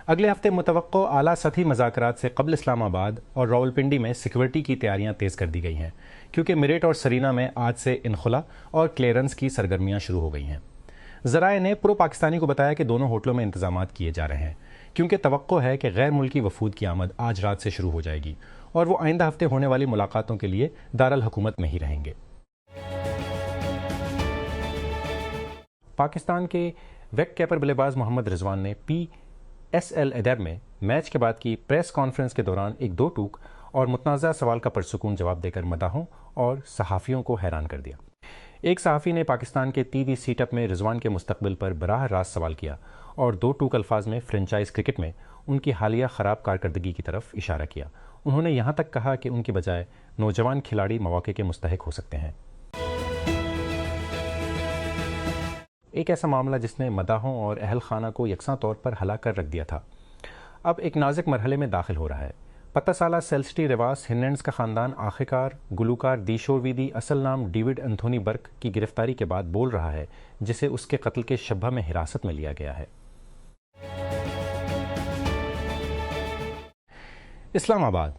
اگلے ہفتے متوقع اعلیٰ سطحی مذاکرات سے قبل اسلام آباد اور راولپنڈی میں سیکورٹی کی تیاریاں تیز کر دی گئی ہیں، کیونکہ میرٹھ اور سرینا میں آج سے انخلا اور کلیئرنس کی سرگرمیاں شروع ہو گئی ہیں۔ ذرائع نے پرو پاکستانی کو بتایا کہ دونوں ہوٹلوں میں انتظامات کیے جا رہے ہیں، کیونکہ توقع ہے کہ غیر ملکی وفود کی آمد آج رات سے شروع ہو جائے گی اور وہ آئندہ ہفتے ہونے والی ملاقاتوں کے لیے دارالحکومت میں ہی رہیں گے۔ پاکستان کے وکٹ کیپر بلے باز محمد رضوان نے PSL ادیر میں میچ کے بعد کی پریس کانفرنس کے دوران ایک دو ٹوک اور متنازع سوال کا پرسکون جواب دے کر مداحوں اور صحافیوں کو حیران کر دیا۔ ایک صحافی نے پاکستان کے TV سیٹ اپ میں رضوان کے مستقبل پر براہ راست سوال کیا اور دو ٹوک الفاظ میں فرنچائز کرکٹ میں ان کی حالیہ خراب کارکردگی کی طرف اشارہ کیا۔ انہوں نے یہاں تک کہا کہ ان کی بجائے نوجوان کھلاڑی مواقع کے مستحق ہو سکتے ہیں۔ ایک ایسا معاملہ جس نے مداحوں اور اہل خانہ کو یکساں طور پر ہلا کر رکھ دیا تھا، اب ایک نازک مرحلے میں داخل ہو رہا ہے۔ پتہ سالہ سیلسٹی ریواس ہننڈز کا خاندان آخرکار گلوکار دیشور ویدی اصل نام ڈیوڈ انتھونی برک کی گرفتاری کے بعد بول رہا ہے، جسے اس کے قتل کے شبہ میں حراست میں لیا گیا ہے۔ اسلام آباد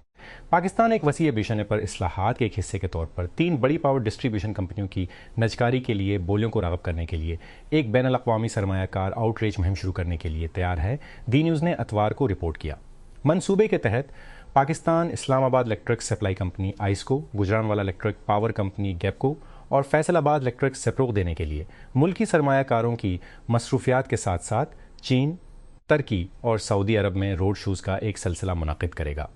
پاکستان ایک وسیع بیشنے پر اصلاحات کے ایک حصے کے طور پر 3 بڑی پاور ڈسٹریبیوشن کمپنیوں کی نجکاری کے لیے بولیوں کو راغب کرنے کے لیے ایک بین الاقوامی سرمایہ کار آؤٹ ریچ مہم شروع کرنے کے لیے تیار ہے، دی نیوز نے اتوار کو رپورٹ کیا۔ منصوبے کے تحت Pakistan Islamabad electric supply company IESCO, Gujranwala electric power company گیپکو اور فیصل آباد الیکٹرک سے فروغ دینے کے لیے ملکی سرمایہ کاروں کی مصروفیات کے ساتھ ساتھ چین، ترکی اور سعودی عرب میں روڈ شوز کا ایک سلسلہ منعقد کرے گا۔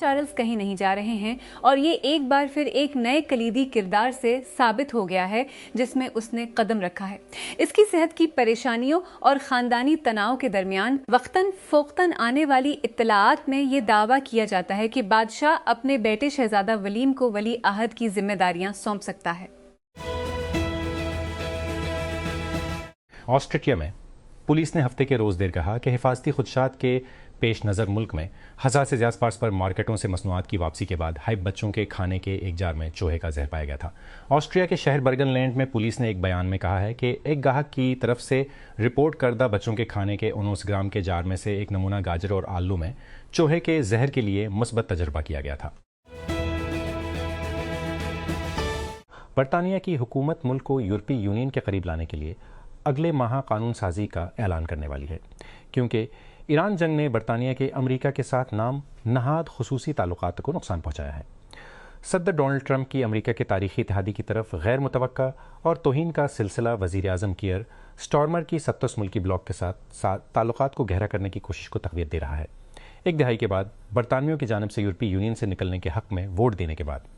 چارلز کہیں نہیں جا رہے ہیں اور یہ ایک بار پھر ایک نئے کلیدی کردار سے ثابت ہو گیا ہے جس میں اس نے قدم رکھا ہے۔ اس کی صحت کی پریشانیوں اور خاندانی تناؤ کے درمیان وقتاً فوقتاً آنے والی اطلاعات میں یہ دعویٰ کیا جاتا ہے کہ بادشاہ اپنے بیٹے شہزادہ ولیم کو ولی عہد کی ذمہ داریاں سونپ سکتا ہے۔ آسٹریلیا میں پولیس نے ہفتے کے روز دیر کہا کہ حفاظتی خدشات کے پیش نظر ملک میں 1000 سے زیادہ پارس پر مارکیٹوں سے مصنوعات کی واپسی کے بعد ہائپ بچوں کے کھانے کے ایک جار میں چوہے کا زہر پایا گیا تھا۔ آسٹریا کے شہر برگن لینڈ میں پولیس نے ایک بیان میں کہا ہے کہ ایک گاہک کی طرف سے رپورٹ کردہ بچوں کے کھانے کے 19 گرام کے جار میں سے ایک نمونہ گاجر اور آلو میں چوہے کے زہر کے لیے مثبت تجربہ کیا گیا تھا۔ برطانیہ کی حکومت ملک کو یورپی یونین کے قریب لانے کے لیے اگلے ماہ قانون سازی کا اعلان کرنے والی ہے، کیونکہ ایران جنگ نے برطانیہ کے امریکہ کے ساتھ نام نہاد خصوصی تعلقات کو نقصان پہنچایا ہے۔ صدر ڈونلڈ ٹرمپ کی امریکہ کے تاریخی اتحادی کی طرف غیر متوقع اور توہین کا سلسلہ وزیر اعظم کیئر سٹارمر کی 37 ملکی بلاک کے ساتھ تعلقات کو گہرا کرنے کی کوشش کو تقویت دے رہا ہے، ایک دہائی کے بعد برطانویوں کی جانب سے یورپی یونین سے نکلنے کے حق میں ووٹ دینے کے بعد۔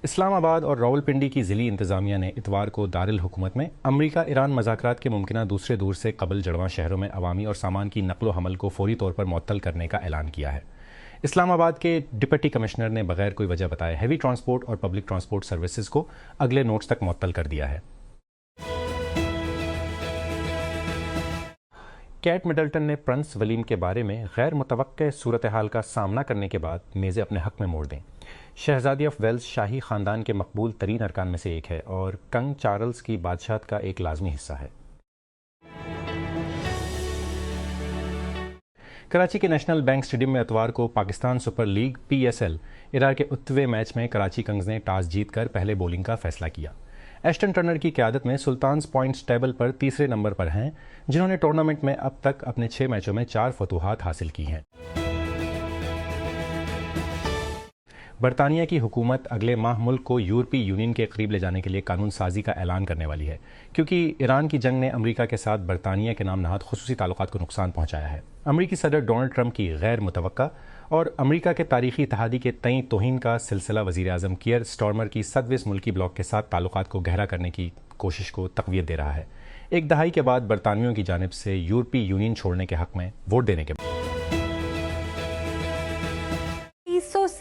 اسلام آباد اور راولپنڈی کی ضلعی انتظامیہ نے اتوار کو دارالحکومت میں امریکہ ایران مذاکرات کے ممکنہ دوسرے دور سے قبل جڑواں شہروں میں عوامی اور سامان کی نقل و حمل کو فوری طور پر معطل کرنے کا اعلان کیا ہے۔ اسلام آباد کے ڈپٹی کمشنر نے بغیر کوئی وجہ بتائے ہیوی ٹرانسپورٹ اور پبلک ٹرانسپورٹ سروسز کو اگلے نوٹس تک معطل کر دیا ہے۔ کیٹ مڈلٹن نے پرنس ولیم کے بارے میں غیر متوقع صورتحال کا سامنا کرنے کے بعد میزیں اپنے حق میں موڑ دیں۔ شہزادی آف ویلز شاہی خاندان کے مقبول ترین ارکان میں سے ایک ہے اور کنگ چارلز کی بادشاہت کا ایک لازمی حصہ ہے۔ کراچی کے نیشنل بینک اسٹیڈیم میں اتوار کو پاکستان سپر لیگ PSL ادارے کے 8ویں میچ میں کراچی کنگز نے ٹاس جیت کر پہلے بولنگ کا فیصلہ کیا۔ ایشٹن ٹرنر کی قیادت میں سلطانز پوائنٹس ٹیبل پر تیسرے نمبر پر ہیں، جنہوں نے ٹورنامنٹ میں اب تک اپنے 6 میچوں میں 4 فتوحات حاصل کی ہیں۔ برطانیہ کی حکومت اگلے ماہ ملک کو یورپی یونین کے قریب لے جانے کے لیے قانون سازی کا اعلان کرنے والی ہے، کیونکہ ایران کی جنگ نے امریکہ کے ساتھ برطانیہ کے نام نہاد خصوصی تعلقات کو نقصان پہنچایا ہے۔ امریکی صدر ڈونلڈ ٹرمپ کی غیر متوقع اور امریکہ کے تاریخی اتحادی کے تئیں توہین کا سلسلہ وزیر اعظم کیئر سٹارمر کی 37 ملکی بلاک کے ساتھ تعلقات کو گہرا کرنے کی کوشش کو تقویت دے رہا ہے، ایک دہائی کے بعد برطانویوں کی جانب سے یورپی یونین چھوڑنے کے حق میں ووٹ دینے کے بعد۔